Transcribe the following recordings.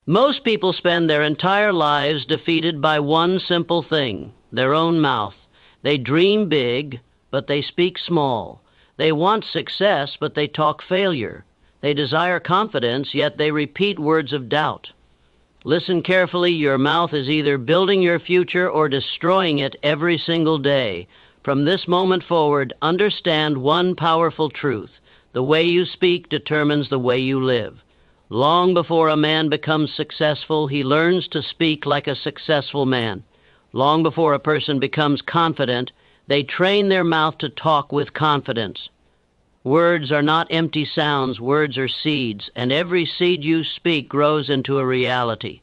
Most people spend their entire lives defeated by one simple thing, their own mouth. They dream big, but they speak small. They want success, but they talk failure. They desire confidence, yet they repeat words of doubt. Listen carefully. Your mouth is either building your future or destroying it every single day. From this moment forward, understand one powerful truth. The way you speak determines the way you live. Long before a man becomes successful, he learns to speak like a successful man. Long before a person becomes confident, they train their mouth to talk with confidence. Words are not empty sounds, words are seeds, and every seed you speak grows into a reality.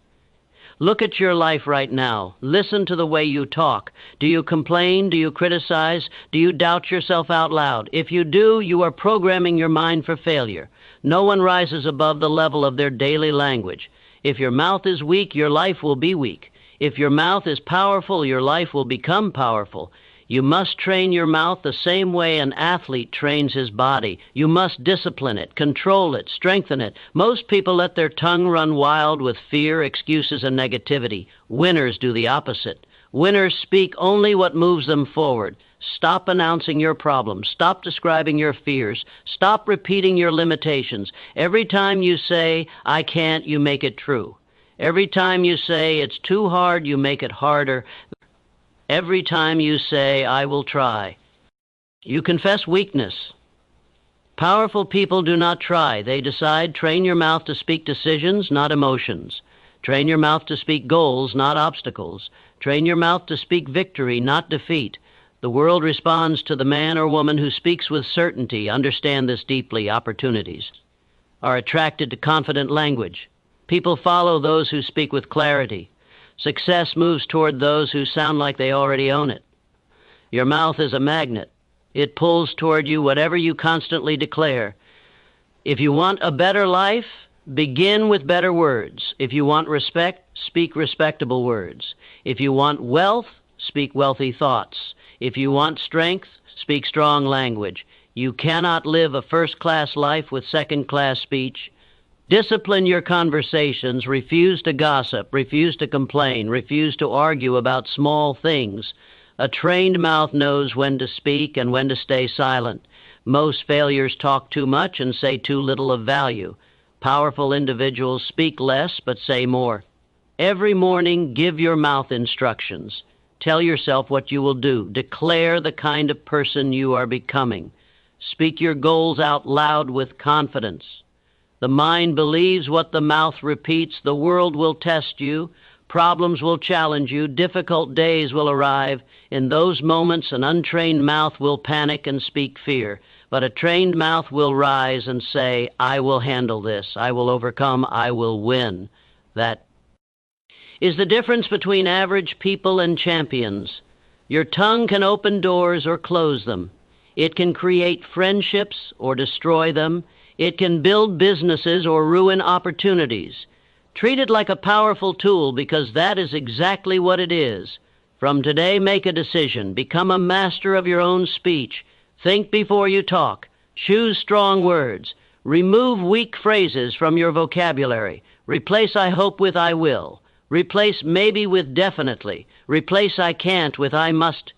Look at your life right now. Listen to the way you talk. Do you complain? Do you criticize? Do you doubt yourself out loud? If you do, you are programming your mind for failure. No one rises above the level of their daily language. If your mouth is weak, your life will be weak. If your mouth is powerful, your life will become powerful. You must train your mouth the same way an athlete trains his body. You must discipline it, control it, strengthen it. Most people let their tongue run wild with fear, excuses, and negativity. Winners do the opposite. Winners speak only what moves them forward. Stop announcing your problems. Stop describing your fears. Stop repeating your limitations. Every time you say, "I can't," you make it true. Every time you say, "It's too hard," you make it harder. Every time you say, "I will try," you confess weakness. Powerful people do not try. They decide. Train your mouth to speak decisions, not emotions. Train your mouth to speak goals, not obstacles. Train your mouth to speak victory, not defeat. The world responds to the man or woman who speaks with certainty. Understand this deeply. Opportunities are attracted to confident language. People follow those who speak with clarity. Success moves toward those who sound like they already own it. Your mouth is a magnet. It pulls toward you whatever you constantly declare. If you want a better life, begin with better words. If you want respect, speak respectable words. If you want wealth, speak wealthy thoughts. If you want strength, speak strong language. You cannot live a first-class life with second-class speech. Discipline your conversations. Refuse to gossip. Refuse to complain. Refuse to argue about small things. A trained mouth knows when to speak and when to stay silent. Most failures talk too much and say too little of value. Powerful individuals speak less but say more. Every morning, give your mouth instructions. Tell yourself what you will do. Declare the kind of person you are becoming. Speak your goals out loud with confidence. The mind believes what the mouth repeats. The world will test you. Problems will challenge you. Difficult days will arrive. In those moments, an untrained mouth will panic and speak fear. But a trained mouth will rise and say, "I will handle this. I will overcome. I will win." That is the difference between average people and champions. Your tongue can open doors or close them. It can create friendships or destroy them. It can build businesses or ruin opportunities. Treat it like a powerful tool because that is exactly what it is. From today, make a decision. Become a master of your own speech. Think before you talk. Choose strong words. Remove weak phrases from your vocabulary. Replace "I hope" with "I will." Replace "maybe" with "definitely." Replace "I can't" with "I must."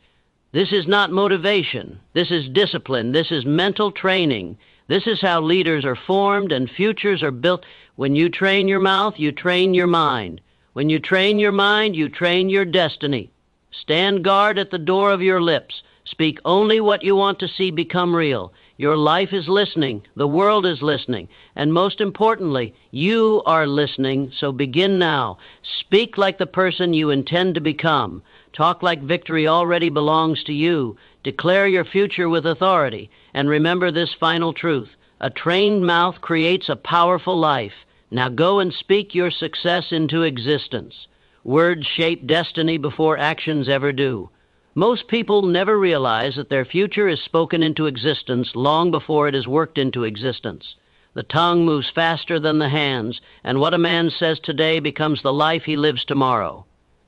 This is not motivation. This is discipline. This is mental training. This is how leaders are formed and futures are built. When you train your mouth, you train your mind. When you train your mind, you train your destiny. Stand guard at the door of your lips. Speak only what you want to see become real. Your life is listening. The world is listening. And most importantly, you are listening, so begin now. Speak like the person you intend to become. Talk like victory already belongs to you. Declare your future with authority. And remember this final truth. A trained mouth creates a powerful life. Now go and speak your success into existence. Words shape destiny before actions ever do. Most people never realize that their future is spoken into existence long before it is worked into existence. The tongue moves faster than the hands, and what a man says today becomes the life he lives tomorrow.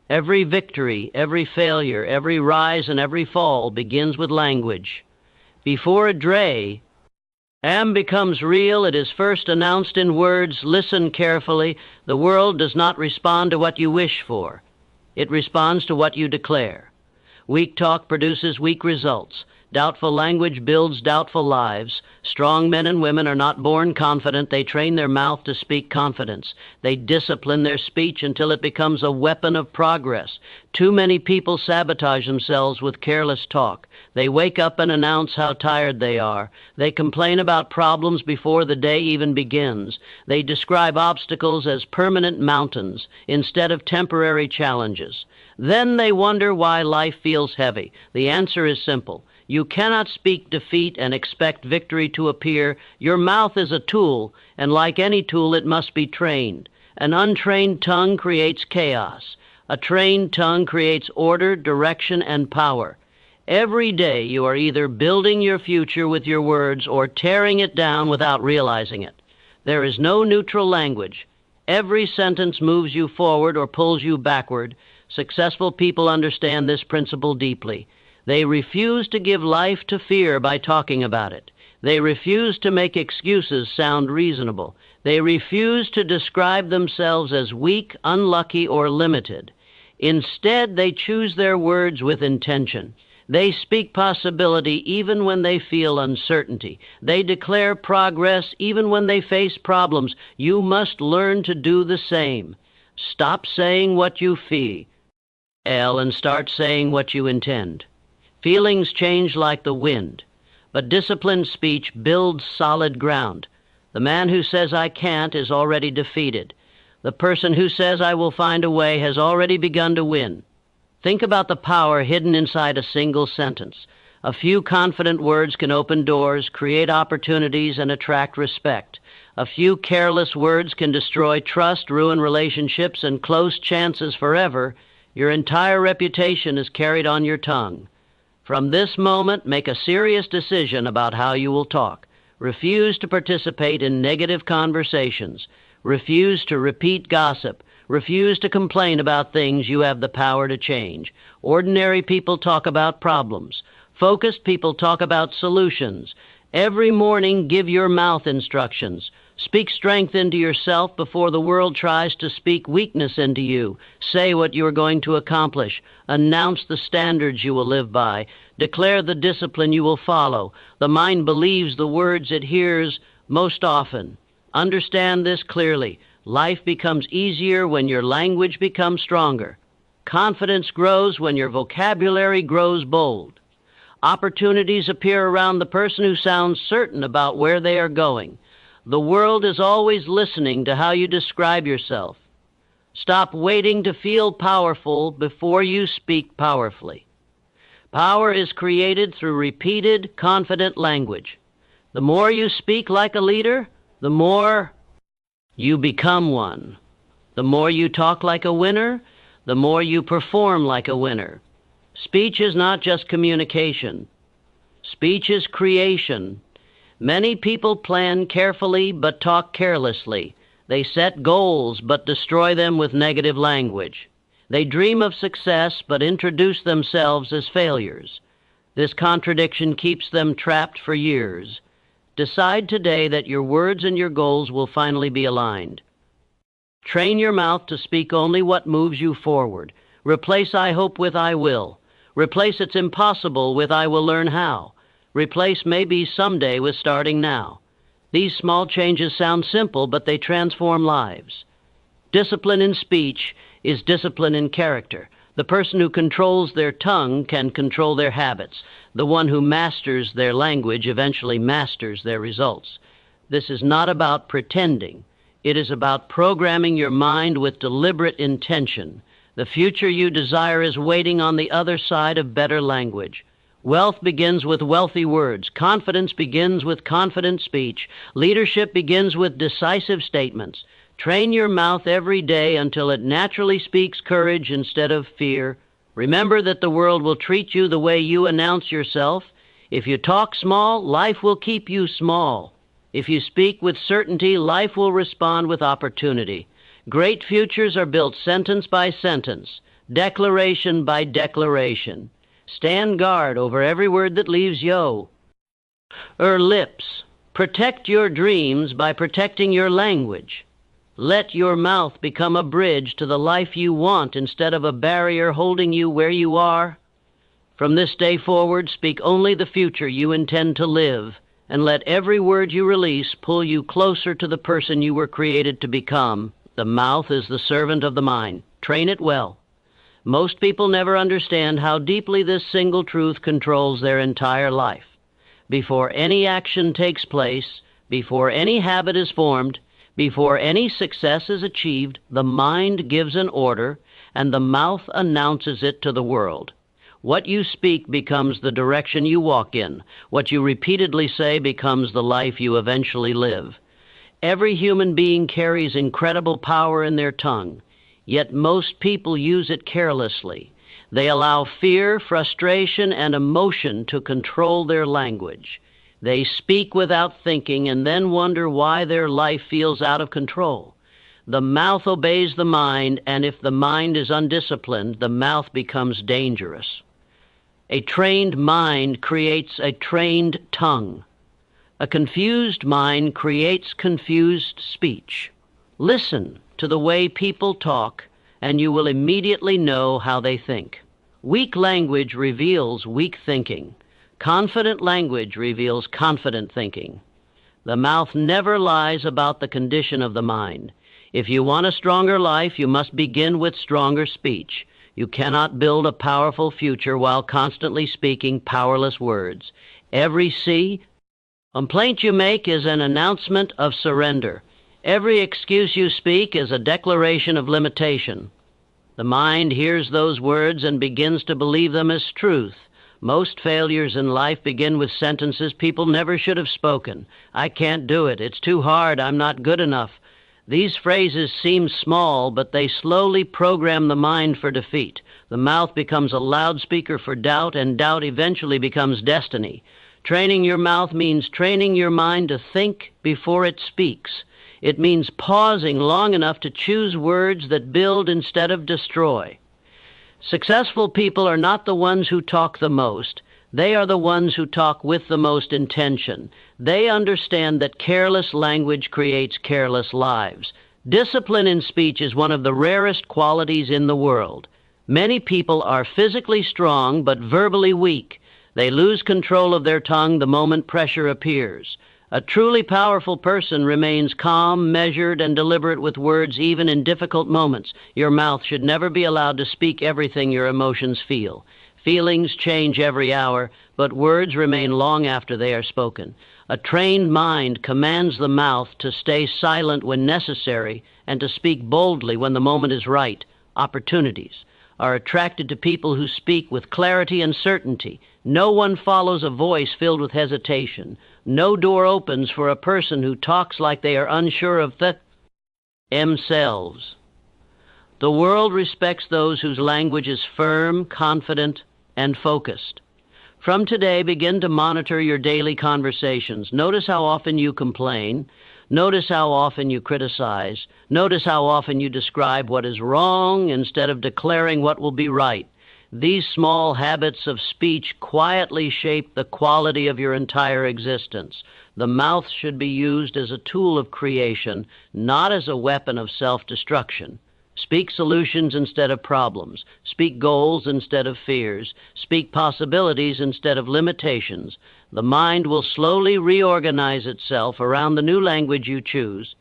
Every victory, every failure, every rise and every fall begins with language. Before a dray, Am becomes real. It is first announced in words. Listen carefully. The world does not respond to what you wish for. It responds to what you declare. Weak talk produces weak results. Doubtful language builds doubtful lives. Strong men and women are not born confident. They train their mouth to speak confidence. They discipline their speech until it becomes a weapon of progress. Too many people sabotage themselves with careless talk. They wake up and announce how tired they are. They complain about problems before the day even begins. They describe obstacles as permanent mountains instead of temporary challenges. Then they wonder why life feels heavy. The answer is simple. You cannot speak defeat and expect victory to appear. Your mouth is a tool, and like any tool, it must be trained. An untrained tongue creates chaos. A trained tongue creates order, direction, and power. Every day you are either building your future with your words or tearing it down without realizing it. There is no neutral language. Every sentence moves you forward or pulls you backward. Successful people understand this principle deeply. They refuse to give life to fear by talking about it. They refuse to make excuses sound reasonable. They refuse to describe themselves as weak, unlucky, or limited. Instead, they choose their words with intention. They speak possibility even when they feel uncertainty. They declare progress even when they face problems. You must learn to do the same. Stop saying what you feel and start saying what you intend. Feelings change like the wind, but disciplined speech builds solid ground. The man who says I can't is already defeated. The person who says I will find a way has already begun to win. Think about the power hidden inside a single sentence. A few confident words can open doors, create opportunities, and attract respect. A few careless words can destroy trust, ruin relationships, and close chances forever. Your entire reputation is carried on your tongue. From this moment, make a serious decision about how you will talk. Refuse to participate in negative conversations. Refuse to repeat gossip. Refuse to complain about things you have the power to change. Ordinary people talk about problems. Focused people talk about solutions. Every morning, give your mouth instructions. Speak strength into yourself before the world tries to speak weakness into you. Say what you are going to accomplish. Announce the standards you will live by. Declare the discipline you will follow. The mind believes the words it hears most often. Understand this clearly. Life becomes easier when your language becomes stronger. Confidence grows when your vocabulary grows bold. Opportunities appear around the person who sounds certain about where they are going. The world is always listening to how you describe yourself. Stop waiting to feel powerful before you speak powerfully. Power is created through repeated, confident language. The more you speak like a leader, the more you become one. The more you talk like a winner, the more you perform like a winner. Speech is not just communication. Speech is creation. Many people plan carefully but talk carelessly. They set goals but destroy them with negative language. They dream of success but introduce themselves as failures. This contradiction keeps them trapped for years. Decide today that your words and your goals will finally be aligned. Train your mouth to speak only what moves you forward. Replace I hope with I will. Replace it's impossible with I will learn how. Replace maybe someday with starting now. These small changes sound simple, but they transform lives. Discipline in speech is discipline in character. The person who controls their tongue can control their habits. The one who masters their language eventually masters their results. This is not about pretending. It is about programming your mind with deliberate intention. The future you desire is waiting on the other side of better language. Wealth begins with wealthy words. Confidence begins with confident speech. Leadership begins with decisive statements. Train your mouth every day until it naturally speaks courage instead of fear. Remember that the world will treat you the way you announce yourself. If you talk small, life will keep you small. If you speak with certainty, life will respond with opportunity. Great futures are built sentence by sentence, declaration by declaration. Stand guard over every word that leaves your lips. Protect your dreams by protecting your language. Let your mouth become a bridge to the life you want instead of a barrier holding you where you are. From this day forward, speak only the future you intend to live, and let every word you release pull you closer to the person you were created to become. The mouth is the servant of the mind. Train it well. Most people never understand how deeply this single truth controls their entire life. Before any action takes place, before any habit is formed, before any success is achieved, the mind gives an order, and the mouth announces it to the world. What you speak becomes the direction you walk in. What you repeatedly say becomes the life you eventually live. Every human being carries incredible power in their tongue, yet most people use it carelessly. They allow fear, frustration, and emotion to control their language. They speak without thinking and then wonder why their life feels out of control. The mouth obeys the mind, and if the mind is undisciplined, the mouth becomes dangerous. A trained mind creates a trained tongue. A confused mind creates confused speech. Listen to the way people talk, and you will immediately know how they think. Weak language reveals weak thinking. Confident language reveals confident thinking. The mouth never lies about the condition of the mind. If you want a stronger life, you must begin with stronger speech. You cannot build a powerful future while constantly speaking powerless words. Every complaint you make is an announcement of surrender. Every excuse you speak is a declaration of limitation. The mind hears those words and begins to believe them as truth. Most failures in life begin with sentences people never should have spoken. I can't do it. It's too hard. I'm not good enough. These phrases seem small, but they slowly program the mind for defeat. The mouth becomes a loudspeaker for doubt, and doubt eventually becomes destiny. Training your mouth means training your mind to think before it speaks. It means pausing long enough to choose words that build instead of destroy. Successful people are not the ones who talk the most. They are the ones who talk with the most intention. They understand that careless language creates careless lives. Discipline in speech is one of the rarest qualities in the world. Many people are physically strong but verbally weak. They lose control of their tongue the moment pressure appears. A truly powerful person remains calm, measured, and deliberate with words even in difficult moments. Your mouth should never be allowed to speak everything your emotions feel. Feelings change every hour, but words remain long after they are spoken. A trained mind commands the mouth to stay silent when necessary and to speak boldly when the moment is right. Opportunities are attracted to people who speak with clarity and certainty. No one follows a voice filled with hesitation. No door opens for a person who talks like they are unsure of themselves. The world respects those whose language is firm, confident, and focused. From today, begin to monitor your daily conversations. Notice how often you complain. Notice how often you criticize. Notice how often you describe what is wrong instead of declaring what will be right. These small habits of speech quietly shape the quality of your entire existence. The mouth should be used as a tool of creation, not as a weapon of self-destruction. Speak solutions instead of problems. Speak goals instead of fears. Speak possibilities instead of limitations. The mind will slowly reorganize itself around the new language you choose.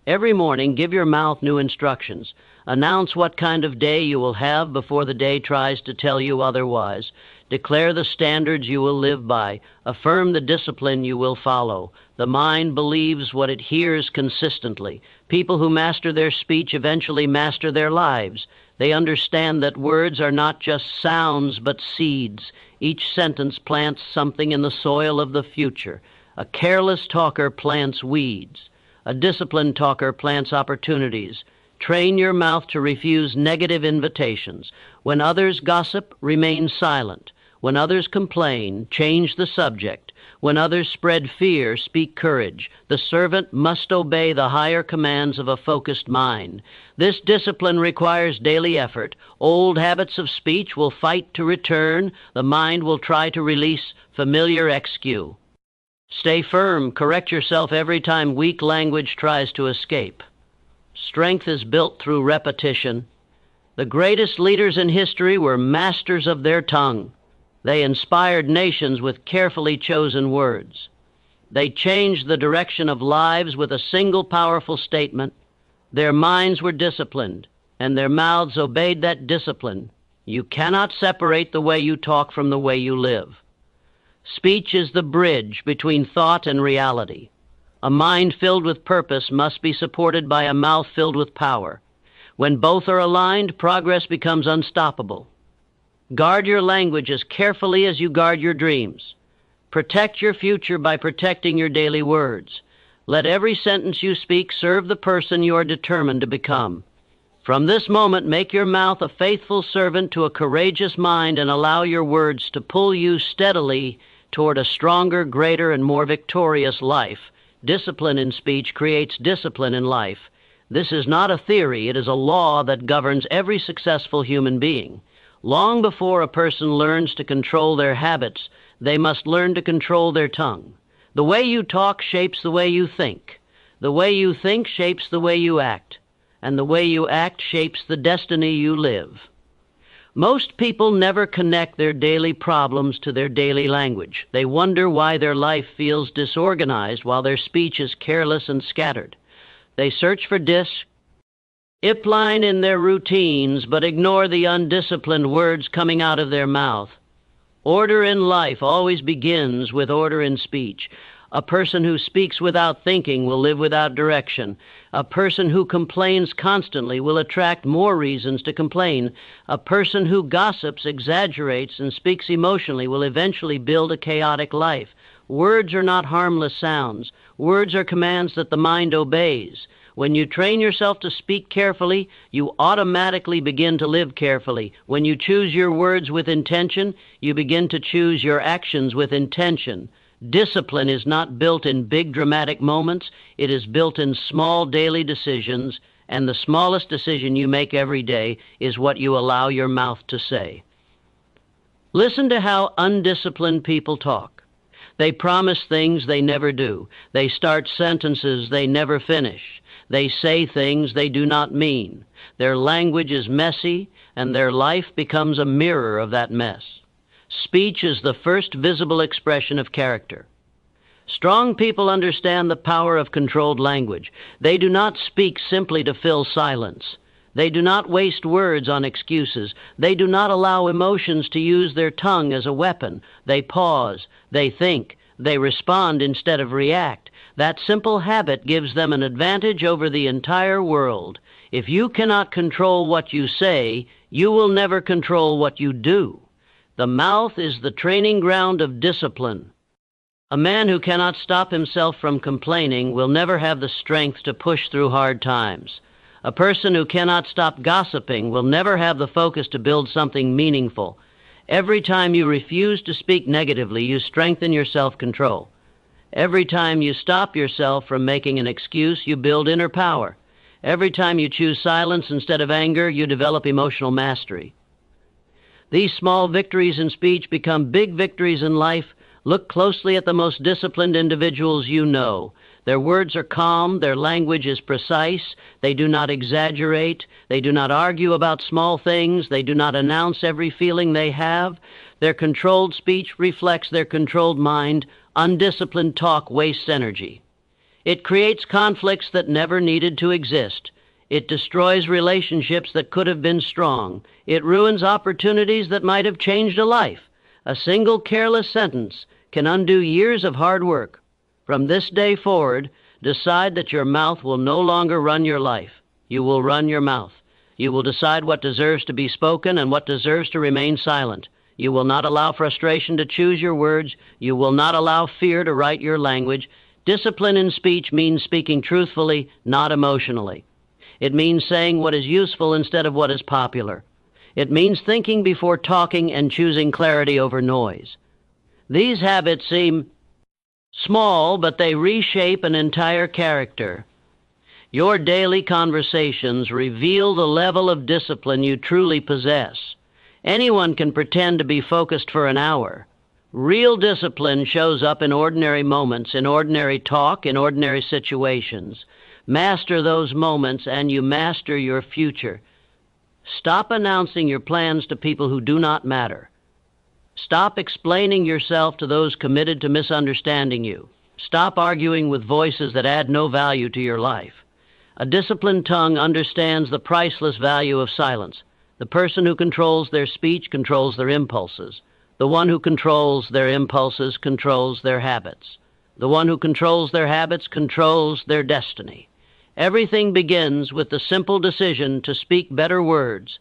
Every morning, give your mouth new instructions. Announce what kind of day you will have before the day tries to tell you otherwise. Declare the standards you will live by. Affirm the discipline you will follow. The mind believes what it hears consistently. People who master their speech eventually master their lives. They understand that words are not just sounds but seeds. Each sentence plants something in the soil of the future. A careless talker plants weeds. A disciplined talker plants opportunities. Train your mouth to refuse negative invitations. When others gossip, remain silent. When others complain, change the subject. When others spread fear, speak courage. The servant must obey the higher commands of a focused mind. This discipline requires daily effort. Old habits of speech will fight to return. The mind will try to release familiar excuse. Stay firm. Correct yourself every time weak language tries to escape. Strength is built through repetition. The greatest leaders in history were masters of their tongue. They inspired nations with carefully chosen words. They changed the direction of lives with a single powerful statement. Their minds were disciplined, and their mouths obeyed that discipline. You cannot separate the way you talk from the way you live. Speech is the bridge between thought and reality. A mind filled with purpose must be supported by a mouth filled with power. When both are aligned, progress becomes unstoppable. Guard your language as carefully as you guard your dreams. Protect your future by protecting your daily words. Let every sentence you speak serve the person you are determined to become. From this moment, make your mouth a faithful servant to a courageous mind and allow your words to pull you steadily toward a stronger, greater, and more victorious life. Discipline in speech creates discipline in life. This is not a theory, it is a law that governs every successful human being. Long before a person learns to control their habits, they must learn to control their tongue. The way you talk shapes the way you think. The way you think shapes the way you act. And the way you act shapes the destiny you live. Most people never connect their daily problems to their daily language. They wonder why their life feels disorganized while their speech is careless and scattered. They search for discipline in their routines, but ignore the undisciplined words coming out of their mouth. Order in life always begins with order in speech. A person who speaks without thinking will live without direction. A person who complains constantly will attract more reasons to complain. A person who gossips, exaggerates, and speaks emotionally will eventually build a chaotic life. Words are not harmless sounds. Words are commands that the mind obeys. When you train yourself to speak carefully, you automatically begin to live carefully. When you choose your words with intention, you begin to choose your actions with intention. Discipline is not built in big dramatic moments. It is built in small daily decisions, and the smallest decision you make every day is what you allow your mouth to say. Listen to how undisciplined people talk. They promise things they never do. They start sentences they never finish. They say things they do not mean. Their language is messy, and their life becomes a mirror of that mess. Speech is the first visible expression of character. Strong people understand the power of controlled language. They do not speak simply to fill silence. They do not waste words on excuses. They do not allow emotions to use their tongue as a weapon. They pause. They think. They respond instead of react. That simple habit gives them an advantage over the entire world. If you cannot control what you say, you will never control what you do. The mouth is the training ground of discipline. A man who cannot stop himself from complaining will never have the strength to push through hard times. A person who cannot stop gossiping will never have the focus to build something meaningful. Every time you refuse to speak negatively, you strengthen your self-control. Every time you stop yourself from making an excuse, you build inner power. Every time you choose silence instead of anger, you develop emotional mastery. These small victories in speech become big victories in life. Look closely at the most disciplined individuals you know. Their words are calm, their language is precise, they do not exaggerate, they do not argue about small things, they do not announce every feeling they have. Their controlled speech reflects their controlled mind. Undisciplined talk wastes energy. It creates conflicts that never needed to exist. It destroys relationships that could have been strong. It ruins opportunities that might have changed a life. A single careless sentence can undo years of hard work. From this day forward, decide that your mouth will no longer run your life. You will run your mouth. You will decide what deserves to be spoken and what deserves to remain silent. You will not allow frustration to choose your words. You will not allow fear to write your language. Discipline in speech means speaking truthfully, not emotionally. It means saying what is useful instead of what is popular. It means thinking before talking and choosing clarity over noise. These habits seem small, but they reshape an entire character. Your daily conversations reveal the level of discipline you truly possess. Anyone can pretend to be focused for an hour, Real discipline shows up in ordinary moments, in ordinary talk, in ordinary situations. Master those moments and you master your future. Stop announcing your plans to people who do not matter. Stop explaining yourself to those committed to misunderstanding you. Stop arguing with voices that add no value to your life. A disciplined tongue understands the priceless value of silence. The person who controls their speech controls their impulses. The one who controls their impulses controls their habits. The one who controls their habits controls their destiny. Everything begins with the simple decision to speak better words.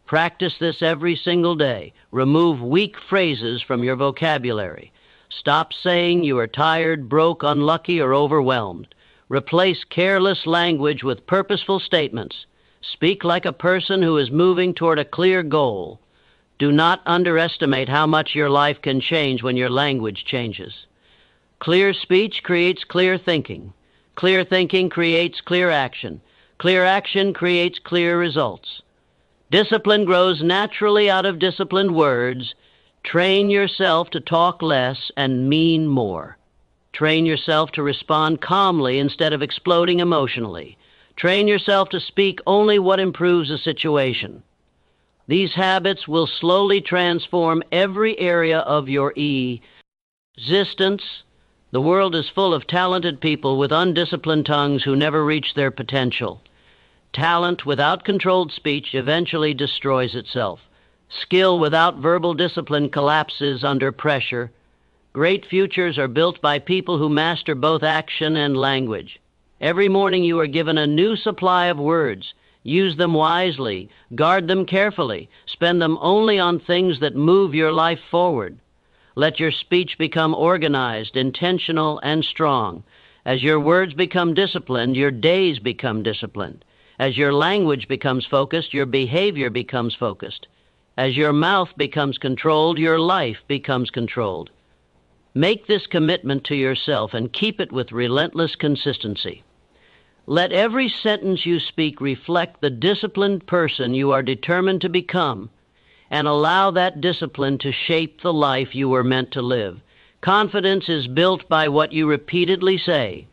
Practice this every single day. Remove weak phrases from your vocabulary. Stop saying you are tired, broke, unlucky, or overwhelmed. Replace careless language with purposeful statements. Speak like a person who is moving toward a clear goal. Do not underestimate how much your life can change when your language changes. Clear speech creates clear thinking. Clear thinking creates clear action. Clear action creates clear results. Discipline grows naturally out of disciplined words. Train yourself to talk less and mean more. Train yourself to respond calmly instead of exploding emotionally. Train yourself to speak only what improves a situation. These habits will slowly transform every area of your existence. The world is full of talented people with undisciplined tongues who never reach their potential. Talent without controlled speech eventually destroys itself. Skill without verbal discipline collapses under pressure. Great futures are built by people who master both action and language. Every morning you are given a new supply of words. Use them wisely. Guard them carefully. Spend them only on things that move your life forward. Let your speech become organized, intentional, and strong. As your words become disciplined, your days become disciplined. As your language becomes focused, your behavior becomes focused. As your mouth becomes controlled, your life becomes controlled. Make this commitment to yourself and keep it with relentless consistency. Let every sentence you speak reflect the disciplined person you are determined to become, and allow that discipline to shape the life you were meant to live. Confidence is built by what you repeatedly say.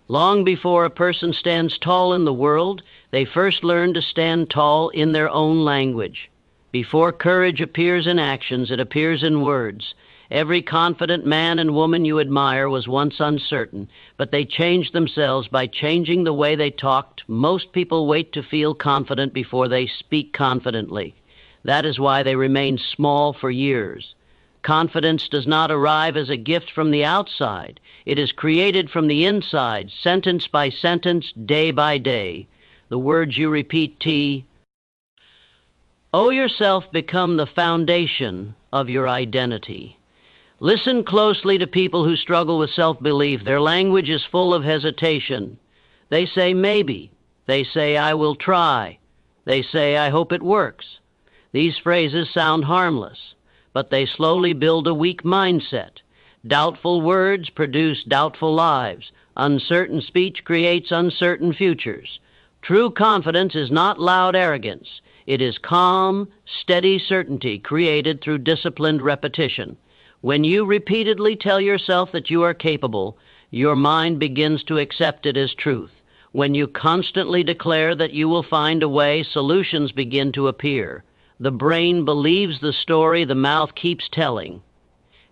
Long before a person stands tall in the world, they first learn to stand tall in their own language. Before courage appears in actions, it appears in words. Every confident man and woman you admire was once uncertain, but they changed themselves by changing the way they talked. Most people wait to feel confident before they speak confidently. That is why they remain small for years. Confidence does not arrive as a gift from the outside. It is created from the inside, sentence by sentence, day by day. The words you repeat, owe yourself become the foundation of your identity. Listen closely to people who struggle with self-belief. Their language is full of hesitation. They say maybe. They say I will try. They say I hope it works. These phrases sound harmless, but they slowly build a weak mindset. Doubtful words produce doubtful lives. Uncertain speech creates uncertain futures. True confidence is not loud arrogance. It is calm, steady certainty created through disciplined repetition. When you repeatedly tell yourself that you are capable, your mind begins to accept it as truth. When you constantly declare that you will find a way, solutions begin to appear. The brain believes the story the mouth keeps telling.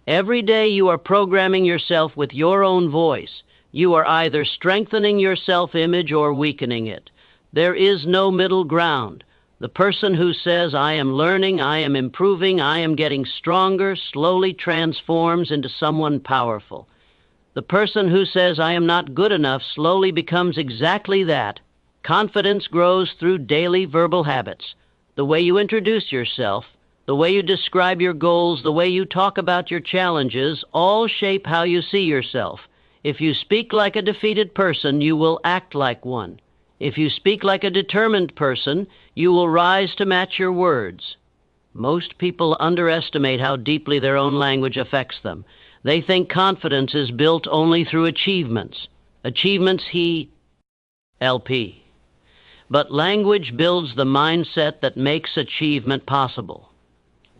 Every day you are programming yourself with your own voice. You are either strengthening your self-image or weakening it. There is no middle ground. The person who says, I am learning, I am improving, I am getting stronger, slowly transforms into someone powerful. The person who says, I am not good enough, slowly becomes exactly that. Confidence grows through daily verbal habits. The way you introduce yourself, the way you describe your goals, the way you talk about your challenges, all shape how you see yourself. If you speak like a defeated person, you will act like one. If you speak like a determined person, you will rise to match your words. Most people underestimate how deeply their own language affects them. They think confidence is built only through achievements. Achievements LP. But language builds the mindset that makes achievement possible.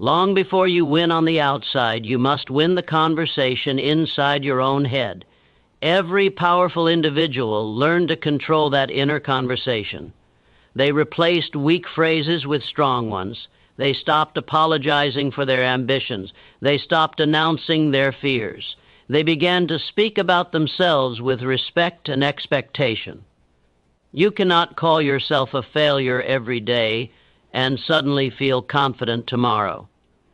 Long before you win on the outside, you must win the conversation inside your own head. Every powerful individual learned to control that inner conversation. They replaced weak phrases with strong ones. They stopped apologizing for their ambitions. They stopped announcing their fears. They began to speak about themselves with respect and expectation. You cannot call yourself a failure every day and suddenly feel confident tomorrow.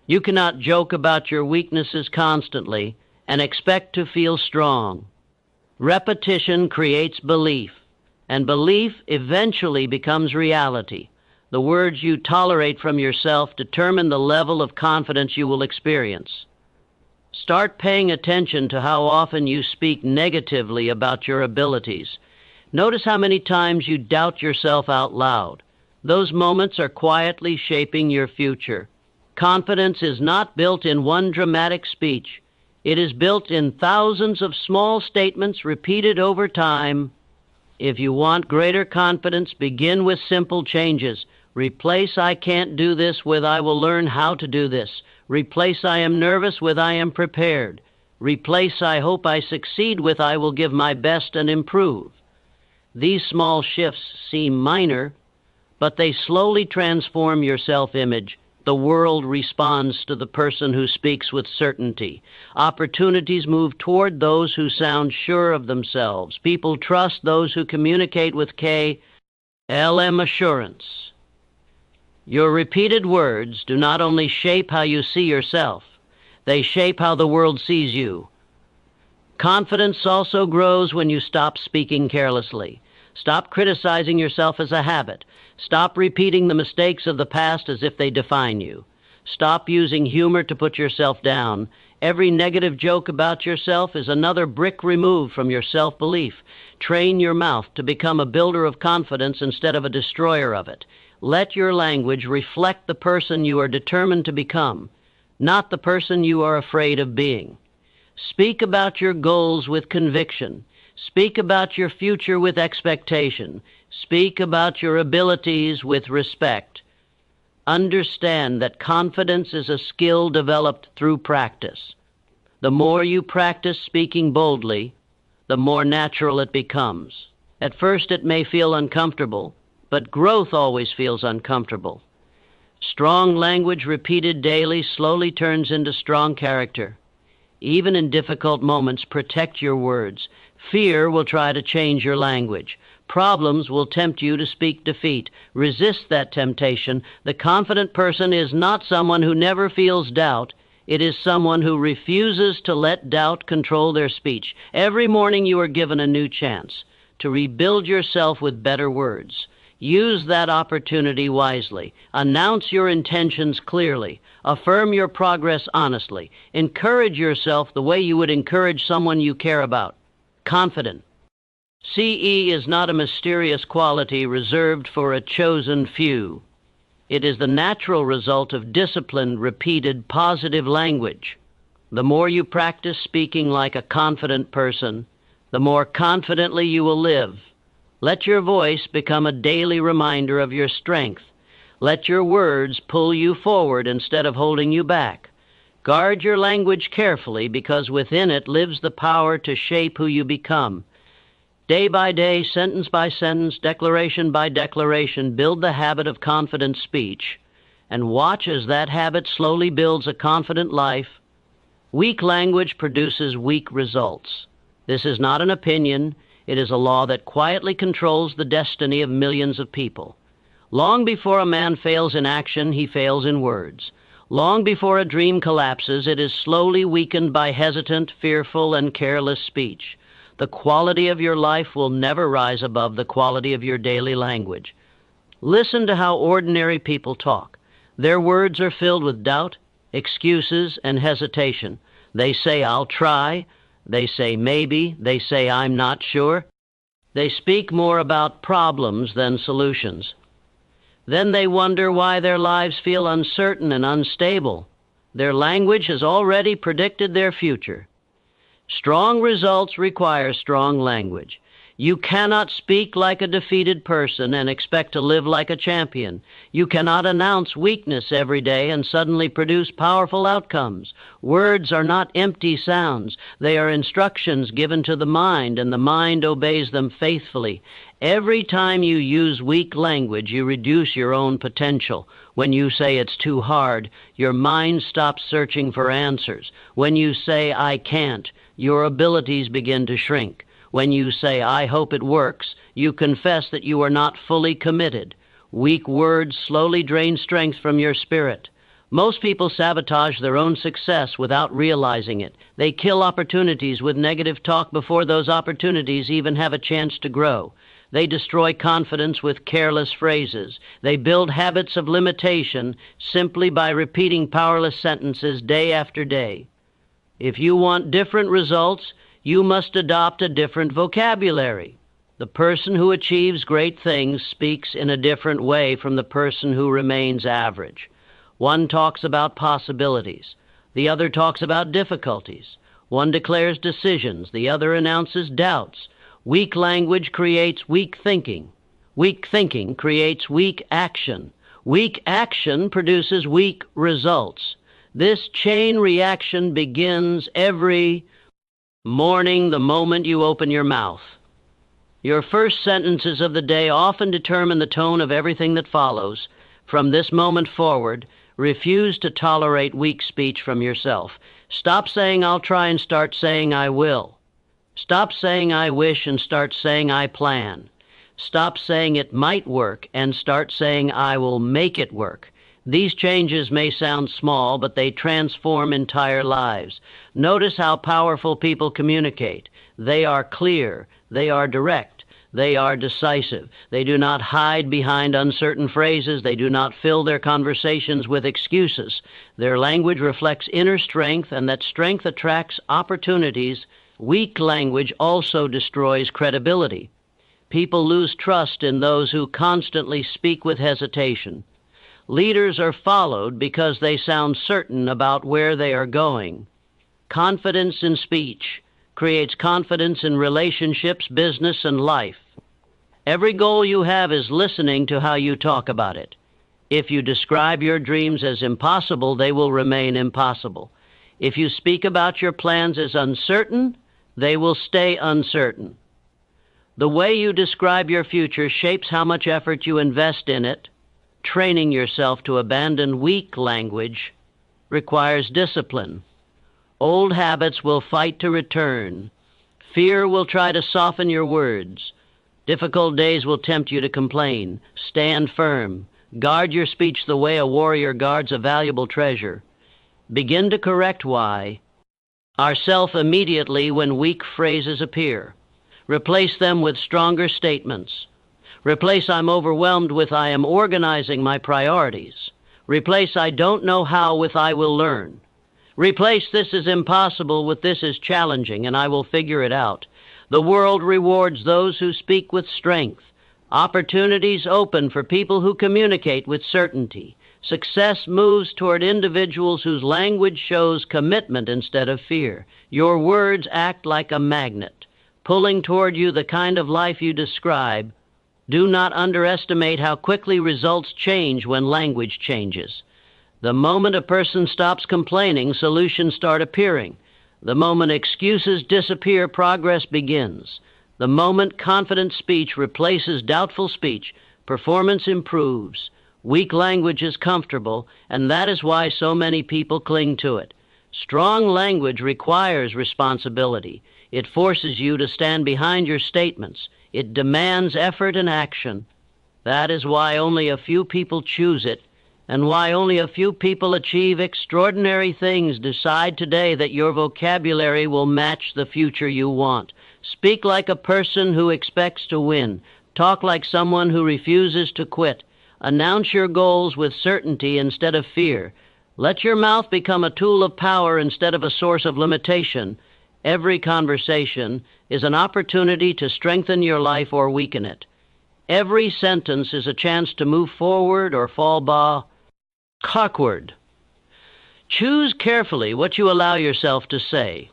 You cannot joke about your weaknesses constantly and expect to feel strong. Repetition creates belief, and belief eventually becomes reality. The words you tolerate from yourself determine the level of confidence you will experience. Start paying attention to how often you speak negatively about your abilities. Notice how many times you doubt yourself out loud. Those moments are quietly shaping your future. Confidence is not built in one dramatic speech. It is built in thousands of small statements repeated over time. If you want greater confidence, begin with simple changes. Replace "I can't do this" with "I will learn how to do this." Replace "I am nervous" with "I am prepared." Replace "I hope I succeed" with "I will give my best and improve." These small shifts seem minor, but they slowly transform your self-image. The world responds to the person who speaks with certainty. Opportunities move toward those who sound sure of themselves. People trust those who communicate with KLM assurance. Your repeated words do not only shape how you see yourself, they shape how the world sees you. Confidence also grows when you stop speaking carelessly. Stop criticizing yourself as a habit. Stop repeating the mistakes of the past as if they define you. Stop using humor to put yourself down. Every negative joke about yourself is another brick removed from your self-belief. Train your mouth to become a builder of confidence instead of a destroyer of it. Let your language reflect the person you are determined to become, not the person you are afraid of being. Speak about your goals with conviction. Speak about your future with expectation. Speak about your abilities with respect. Understand that confidence is a skill developed through practice. The more you practice speaking boldly, the more natural it becomes. At first it may feel uncomfortable, but growth always feels uncomfortable. Strong language repeated daily slowly turns into strong character. Even in difficult moments, protect your words. Fear will try to change your language. Problems will tempt you to speak defeat. Resist that temptation. The confident person is not someone who never feels doubt. It is someone who refuses to let doubt control their speech. Every morning you are given a new chance to rebuild yourself with better words. Use that opportunity wisely. Announce your intentions clearly. Affirm your progress honestly. Encourage yourself the way you would encourage someone you care about. Confident. CE is not a mysterious quality reserved for a chosen few. It is the natural result of disciplined, repeated, positive language. The more you practice speaking like a confident person, the more confidently you will live. Let your voice become a daily reminder of your strength. Let your words pull you forward instead of holding you back. Guard your language carefully because within it lives the power to shape who you become. Day by day, sentence by sentence, declaration by declaration, build the habit of confident speech and watch as that habit slowly builds a confident life. Weak language produces weak results. This is not an opinion. It is a law that quietly controls the destiny of millions of people. Long before a man fails in action, he fails in words. Long before a dream collapses, it is slowly weakened by hesitant, fearful, and careless speech. The quality of your life will never rise above the quality of your daily language. Listen to how ordinary people talk. Their words are filled with doubt, excuses, and hesitation. They say, "I'll try." They say, "Maybe." They say, "I'm not sure." They speak more about problems than solutions. Then they wonder why their lives feel uncertain and unstable. Their language has already predicted their future. Strong results require strong language. You cannot speak like a defeated person and expect to live like a champion. You cannot announce weakness every day and suddenly produce powerful outcomes. Words are not empty sounds. They are instructions given to the mind, and the mind obeys them faithfully. Every time you use weak language, you reduce your own potential. When you say it's too hard, your mind stops searching for answers. When you say, I can't, your abilities begin to shrink. When you say, I hope it works, you confess that you are not fully committed. Weak words slowly drain strength from your spirit. Most people sabotage their own success without realizing it. They kill opportunities with negative talk before those opportunities even have a chance to grow. They destroy confidence with careless phrases. They build habits of limitation simply by repeating powerless sentences day after day. If you want different results, you must adopt a different vocabulary. The person who achieves great things speaks in a different way from the person who remains average. One talks about possibilities. The other talks about difficulties. One declares decisions. The other announces doubts. Weak language creates weak thinking. Weak thinking creates weak action. Weak action produces weak results. This chain reaction begins every morning the moment you open your mouth. Your first sentences of the day often determine the tone of everything that follows. From this moment forward, refuse to tolerate weak speech from yourself. Stop saying I'll try and start saying I will. Stop saying I wish and start saying I plan. Stop saying it might work and start saying I will make it work. These changes may sound small, but they transform entire lives. Notice how powerful people communicate. They are clear. They are direct. They are decisive. They do not hide behind uncertain phrases. They do not fill their conversations with excuses. Their language reflects inner strength, and that strength attracts opportunities. Weak language also destroys credibility. People lose trust in those who constantly speak with hesitation. Leaders are followed because they sound certain about where they are going. Confidence in speech creates confidence in relationships, business, and life. Every goal you have is listening to how you talk about it. If you describe your dreams as impossible, they will remain impossible. If you speak about your plans as uncertain, they will stay uncertain. The way you describe your future shapes how much effort you invest in it. Training yourself to abandon weak language requires discipline. Old habits will fight to return. Fear will try to soften your words. Difficult days will tempt you to complain. Stand firm. Guard your speech the way a warrior guards a valuable treasure. Begin to correct why. Ourself immediately when weak phrases appear. Replace them with stronger statements. Replace I'm overwhelmed with I am organizing my priorities. Replace I don't know how with I will learn. Replace this is impossible with this is challenging and I will figure it out. The world rewards those who speak with strength. Opportunities open for people who communicate with certainty. Success moves toward individuals whose language shows commitment instead of fear. Your words act like a magnet, pulling toward you the kind of life you describe. Do not underestimate how quickly results change when language changes. The moment a person stops complaining, solutions start appearing. The moment excuses disappear, progress begins. The moment confident speech replaces doubtful speech, performance improves. Weak language is comfortable, and that is why so many people cling to it. Strong language requires responsibility. It forces you to stand behind your statements. It demands effort and action. That is why only a few people choose it, and why only a few people achieve extraordinary things. Decide today that your vocabulary will match the future you want. Speak like a person who expects to win. Talk like someone who refuses to quit. Announce your goals with certainty instead of fear. Let your mouth become a tool of power instead of a source of limitation. Every conversation is an opportunity to strengthen your life or weaken it. Every sentence is a chance to move forward or fall backward. Choose carefully what you allow yourself to say.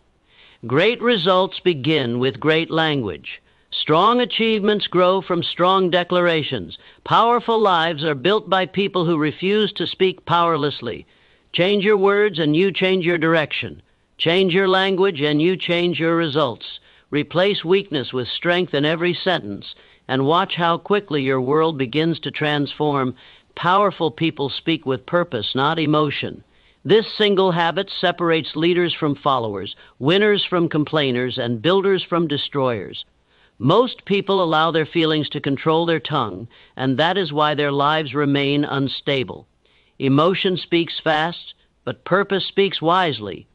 Great results begin with great language. Strong achievements grow from strong declarations. Powerful lives are built by people who refuse to speak powerlessly. Change your words and you change your direction. Change your language and you change your results. Replace weakness with strength in every sentence, and watch how quickly your world begins to transform. Powerful people speak with purpose, not emotion. This single habit separates leaders from followers, winners from complainers, and builders from destroyers. Most people allow their feelings to control their tongue, and that is why their lives remain unstable. Emotion speaks fast, but purpose speaks wisely.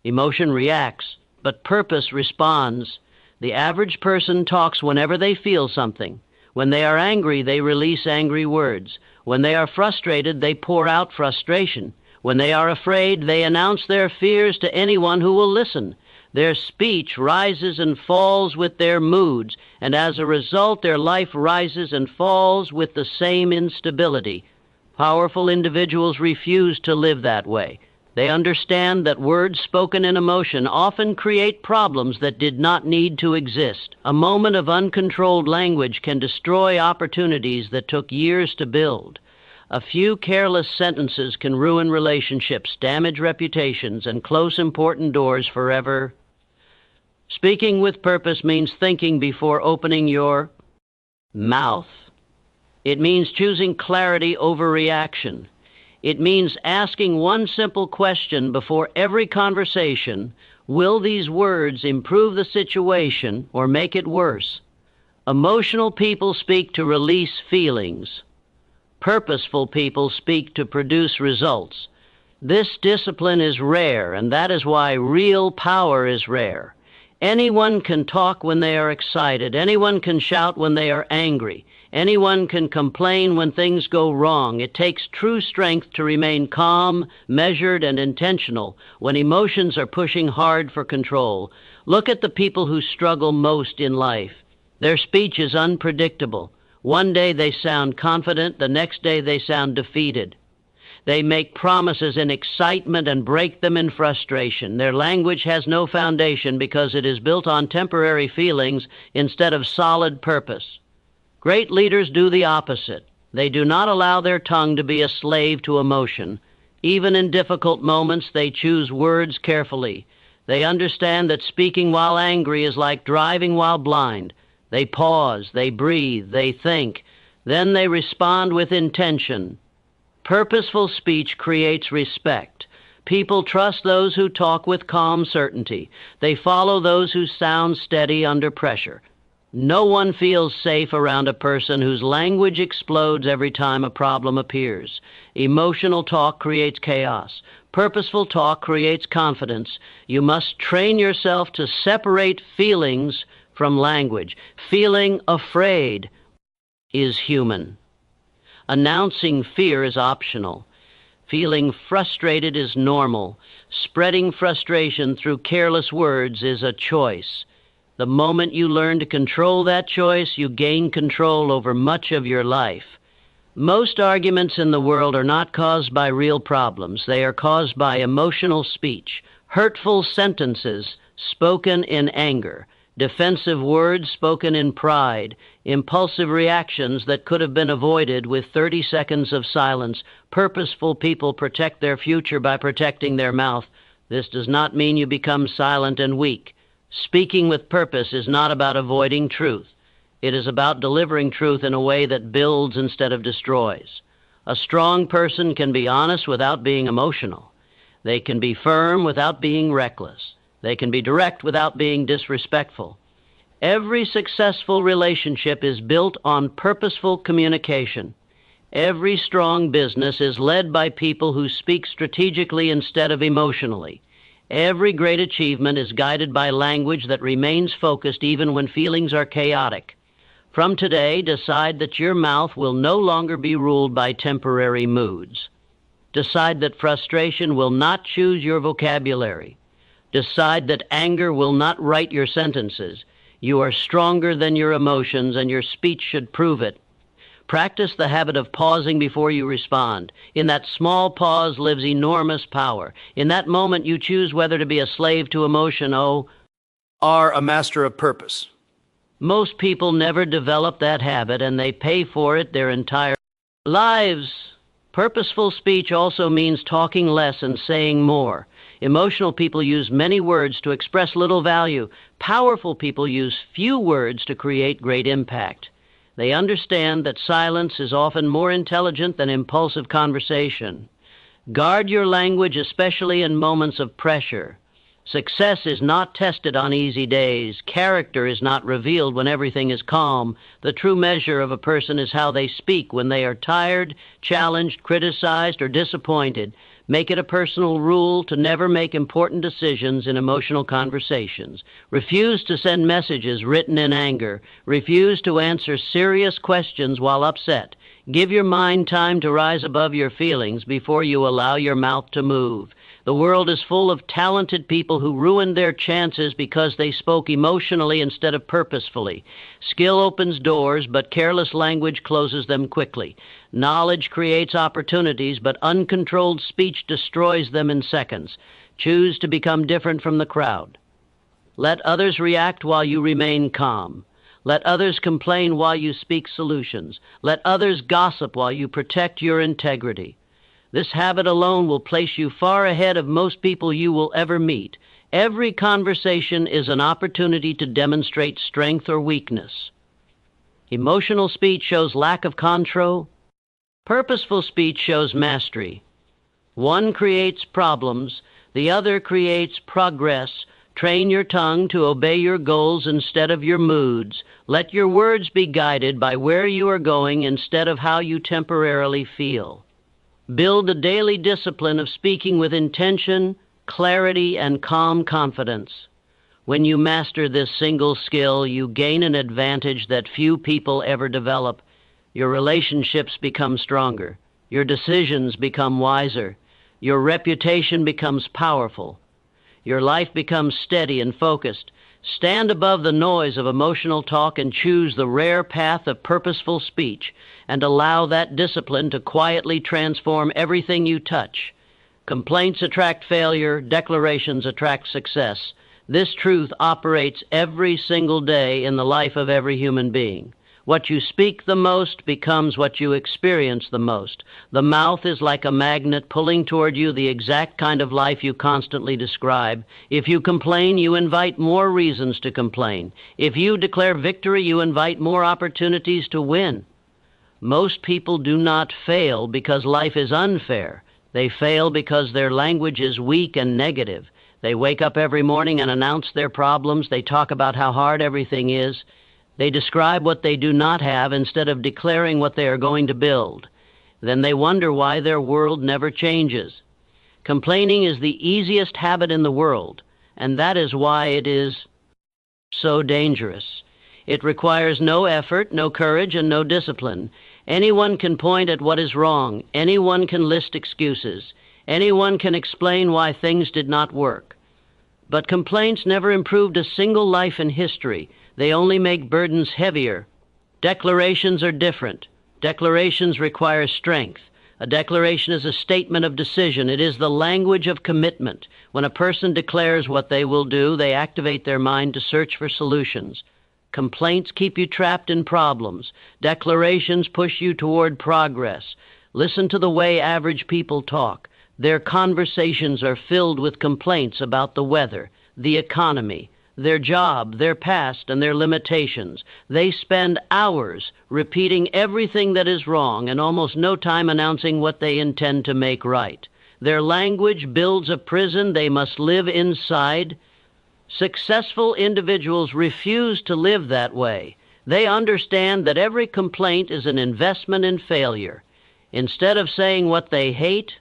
Emotion reacts, but purpose responds. The average person talks whenever they feel something. When they are angry, they release angry words. When they are frustrated, they pour out frustration. When they are afraid, they announce their fears to anyone who will listen. Their speech rises and falls with their moods, and as a result, their life rises and falls with the same instability. Powerful individuals refuse to live that way. They understand that words spoken in emotion often create problems that did not need to exist. A moment of uncontrolled language can destroy opportunities that took years to build. A few careless sentences can ruin relationships, damage reputations, and close important doors forever. Speaking with purpose means thinking before opening your mouth. It means choosing clarity over reaction. It means asking one simple question before every conversation: will these words improve the situation or make it worse? Emotional people speak to release feelings. Purposeful people speak to produce results. This discipline is rare, and that is why real power is rare. Anyone can talk when they are excited. Anyone can shout when they are angry. Anyone can complain when things go wrong. It takes true strength to remain calm, measured, and intentional when emotions are pushing hard for control. Look at the people who struggle most in life. Their speech is unpredictable. One day they sound confident, the next day they sound defeated. They make promises in excitement and break them in frustration. Their language has no foundation because it is built on temporary feelings instead of solid purpose. Great leaders do the opposite. They do not allow their tongue to be a slave to emotion. Even in difficult moments, they choose words carefully. They understand that speaking while angry is like driving while blind. They pause, they breathe, they think. Then they respond with intention. Purposeful speech creates respect. People trust those who talk with calm certainty. They follow those who sound steady under pressure. No one feels safe around a person whose language explodes every time a problem appears. Emotional talk creates chaos. Purposeful talk creates confidence. You must train yourself to separate feelings from language. Feeling afraid is human. Announcing fear is optional. Feeling frustrated is normal. Spreading frustration through careless words is a choice. The moment you learn to control that choice, you gain control over much of your life. Most arguments in the world are not caused by real problems. They are caused by emotional speech, hurtful sentences spoken in anger, defensive words spoken in pride, impulsive reactions that could have been avoided with 30 seconds of silence. Purposeful people protect their future by protecting their mouth. This does not mean you become silent and weak. Speaking with purpose is not about avoiding truth. It is about delivering truth in a way that builds instead of destroys. A strong person can be honest without being emotional. They can be firm without being reckless. They can be direct without being disrespectful. Every successful relationship is built on purposeful communication. Every strong business is led by people who speak strategically instead of emotionally. Every great achievement is guided by language that remains focused even when feelings are chaotic. From today, decide that your mouth will no longer be ruled by temporary moods. Decide that frustration will not choose your vocabulary. Decide that anger will not write your sentences. You are stronger than your emotions, and your speech should prove it. Practice the habit of pausing before you respond. In that small pause lives enormous power. In that moment, you choose whether to be a slave to emotion, or a master of purpose. Most people never develop that habit, and they pay for it their entire lives. Purposeful speech also means talking less and saying more. Emotional people use many words to express little value. Powerful people use few words to create great impact. They understand that silence is often more intelligent than impulsive conversation. Guard your language, especially in moments of pressure. Success is not tested on easy days. Character is not revealed when everything is calm. The true measure of a person is how they speak when they are tired, challenged, criticized, or disappointed. Make it a personal rule to never make important decisions in emotional conversations. Refuse to send messages written in anger. Refuse to answer serious questions while upset. Give your mind time to rise above your feelings before you allow your mouth to move. The world is full of talented people who ruined their chances because they spoke emotionally instead of purposefully. Skill opens doors, but careless language closes them quickly. Knowledge creates opportunities, but uncontrolled speech destroys them in seconds. Choose to become different from the crowd. Let others react while you remain calm. Let others complain while you speak solutions. Let others gossip while you protect your integrity. This habit alone will place you far ahead of most people you will ever meet. Every conversation is an opportunity to demonstrate strength or weakness. Emotional speech shows lack of control. Purposeful speech shows mastery. One creates problems, the other creates progress. Train your tongue to obey your goals instead of your moods. Let your words be guided by where you are going instead of how you temporarily feel. Build a daily discipline of speaking with intention, clarity, and calm confidence. When you master this single skill, you gain an advantage that few people ever develop. Your relationships become stronger. Your decisions become wiser. Your reputation becomes powerful. Your life becomes steady and focused. Stand above the noise of emotional talk and choose the rare path of purposeful speech, and allow that discipline to quietly transform everything you touch. Complaints attract failure, declarations attract success. This truth operates every single day in the life of every human being. What you speak the most becomes what you experience the most. The mouth is like a magnet pulling toward you the exact kind of life you constantly describe. If you complain, you invite more reasons to complain. If you declare victory, you invite more opportunities to win. Most people do not fail because life is unfair. They fail because their language is weak and negative. They wake up every morning and announce their problems. They talk about how hard everything is. They describe what they do not have instead of declaring what they are going to build. Then they wonder why their world never changes. Complaining is the easiest habit in the world, and that is why it is so dangerous. It requires no effort, no courage, and no discipline. Anyone can point at what is wrong. Anyone can list excuses. Anyone can explain why things did not work. But complaints never improved a single life in history. They only make burdens heavier. Declarations are different. Declarations require strength. A declaration is a statement of decision. It is the language of commitment. When a person declares what they will do, they activate their mind to search for solutions. Complaints keep you trapped in problems. Declarations push you toward progress. Listen to the way average people talk. Their conversations are filled with complaints about the weather, the economy, their job, their past, and their limitations. They spend hours repeating everything that is wrong and almost no time announcing what they intend to make right. Their language builds a prison they must live inside. Successful individuals refuse to live that way. They understand that every complaint is an investment in failure. Instead of saying what they hate,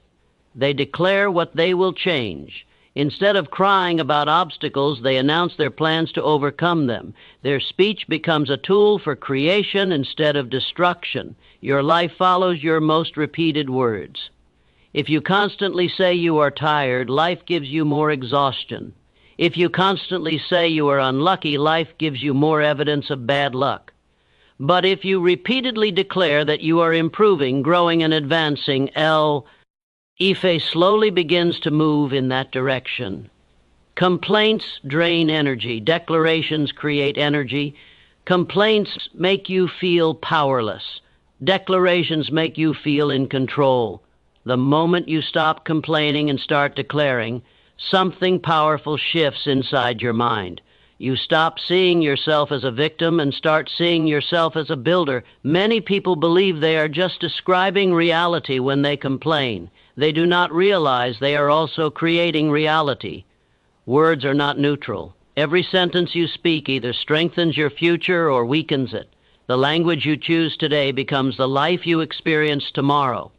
they declare what they will change. Instead of crying about obstacles, they announce their plans to overcome them. Their speech becomes a tool for creation instead of destruction. Your life follows your most repeated words. If you constantly say you are tired, life gives you more exhaustion. If you constantly say you are unlucky, life gives you more evidence of bad luck. But if you repeatedly declare that you are improving, growing, and advancing, Ife slowly begins to move in that direction. Complaints drain energy. Declarations create energy. Complaints make you feel powerless. Declarations make you feel in control. The moment you stop complaining and start declaring, something powerful shifts inside your mind. You stop seeing yourself as a victim and start seeing yourself as a builder. Many people believe they are just describing reality when they complain. They do not realize they are also creating reality. Words are not neutral. Every sentence you speak either strengthens your future or weakens it. The language you choose today becomes the life you experience tomorrow.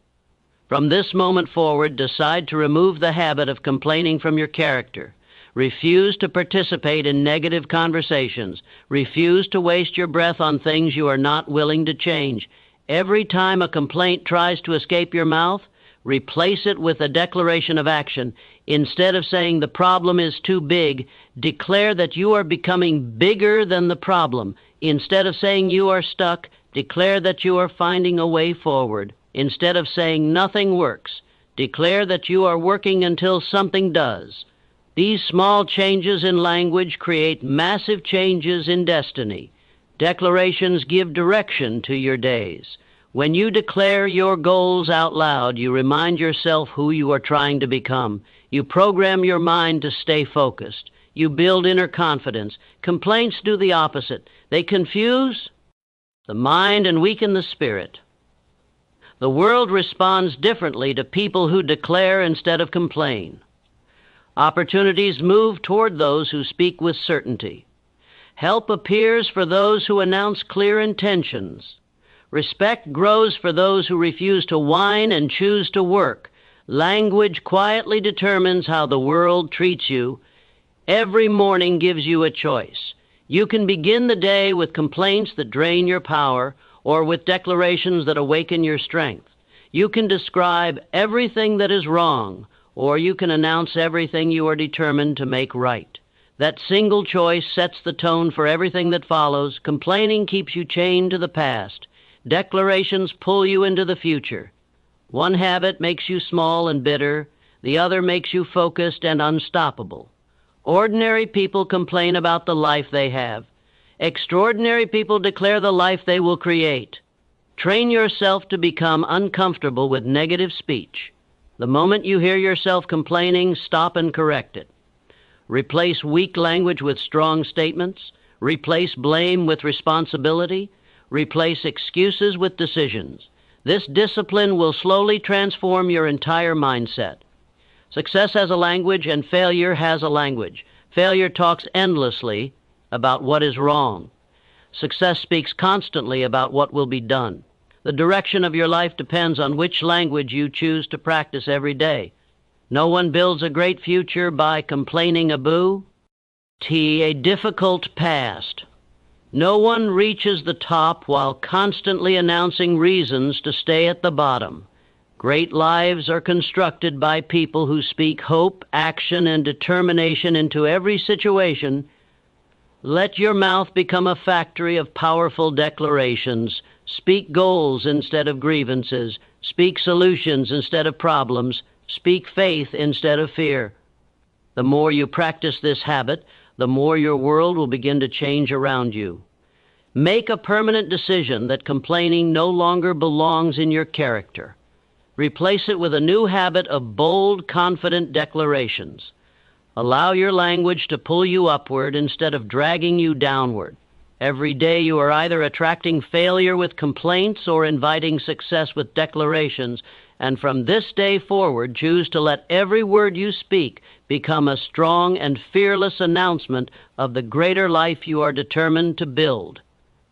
From this moment forward, decide to remove the habit of complaining from your character. Refuse to participate in negative conversations. Refuse to waste your breath on things you are not willing to change. Every time a complaint tries to escape your mouth, replace it with a declaration of action. Instead of saying the problem is too big, declare that you are becoming bigger than the problem. Instead of saying you are stuck, declare that you are finding a way forward. Instead of saying nothing works, declare that you are working until something does. These small changes in language create massive changes in destiny. Declarations give direction to your days. When you declare your goals out loud, you remind yourself who you are trying to become. You program your mind to stay focused. You build inner confidence. Complaints do the opposite. They confuse the mind and weaken the spirit. The world responds differently to people who declare instead of complain. Opportunities move toward those who speak with certainty. Help appears for those who announce clear intentions. Respect grows for those who refuse to whine and choose to work. Language quietly determines how the world treats you. Every morning gives you a choice. You can begin the day with complaints that drain your power, or with declarations that awaken your strength. You can describe everything that is wrong, or you can announce everything you are determined to make right. That single choice sets the tone for everything that follows. Complaining keeps you chained to the past. Declarations pull you into the future. One habit makes you small and bitter. The other makes you focused and unstoppable. Ordinary people complain about the life they have. Extraordinary people declare the life they will create. Train yourself to become uncomfortable with negative speech. The moment you hear yourself complaining, stop and correct it. Replace weak language with strong statements. Replace blame with responsibility. Replace excuses with decisions. This discipline will slowly transform your entire mindset. Success has a language and failure has a language. Failure talks endlessly about what is wrong. Success speaks constantly about what will be done. The direction of your life depends on which language you choose to practice every day. No one builds a great future by complaining a difficult past. No one reaches the top while constantly announcing reasons to stay at the bottom. Great lives are constructed by people who speak hope, action, and determination into every situation. Let your mouth become a factory of powerful declarations. Speak goals instead of grievances. Speak solutions instead of problems. Speak faith instead of fear. The more you practice this habit, the more your world will begin to change around you. Make a permanent decision that complaining no longer belongs in your character. Replace it with a new habit of bold, confident declarations. Allow your language to pull you upward instead of dragging you downward. Every day you are either attracting failure with complaints or inviting success with declarations, and from this day forward, choose to let every word you speak become a strong and fearless announcement of the greater life you are determined to build.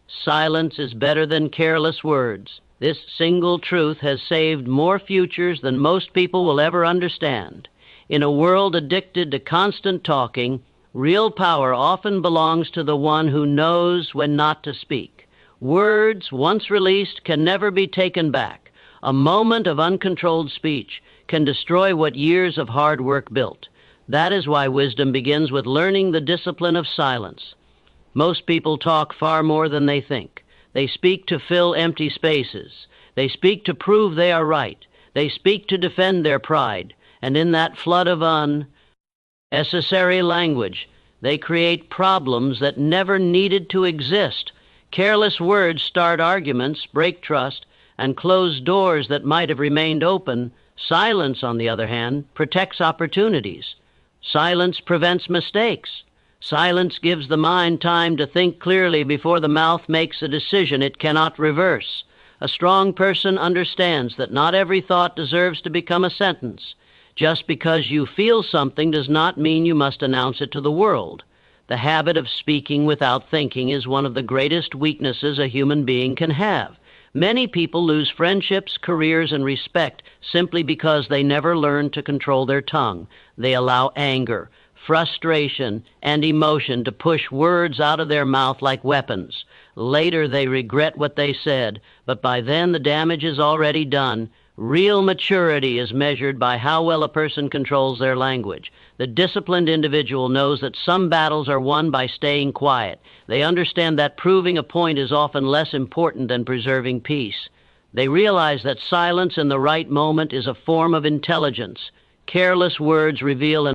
Silence is better than careless words. This single truth has saved more futures than most people will ever understand. In a world addicted to constant talking, real power often belongs to the one who knows when not to speak. Words, once released, can never be taken back. A moment of uncontrolled speech can destroy what years of hard work built. That is why wisdom begins with learning the discipline of silence. Most people talk far more than they think. They speak to fill empty spaces. They speak to prove they are right. They speak to defend their pride. And in that flood of unnecessary language, they create problems that never needed to exist. Careless words start arguments, break trust, and close doors that might have remained open. Silence, on the other hand, protects opportunities. Silence prevents mistakes. Silence gives the mind time to think clearly before the mouth makes a decision it cannot reverse. A strong person understands that not every thought deserves to become a sentence. Just because you feel something does not mean you must announce it to the world. The habit of speaking without thinking is one of the greatest weaknesses a human being can have. Many people lose friendships, careers, and respect simply because they never learn to control their tongue. They allow anger, frustration, and emotion to push words out of their mouth like weapons. Later they regret what they said, but by then the damage is already done. Real maturity is measured by how well a person controls their language. The disciplined individual knows that some battles are won by staying quiet. They understand that proving a point is often less important than preserving peace. They realize that silence in the right moment is a form of intelligence. Careless words reveal an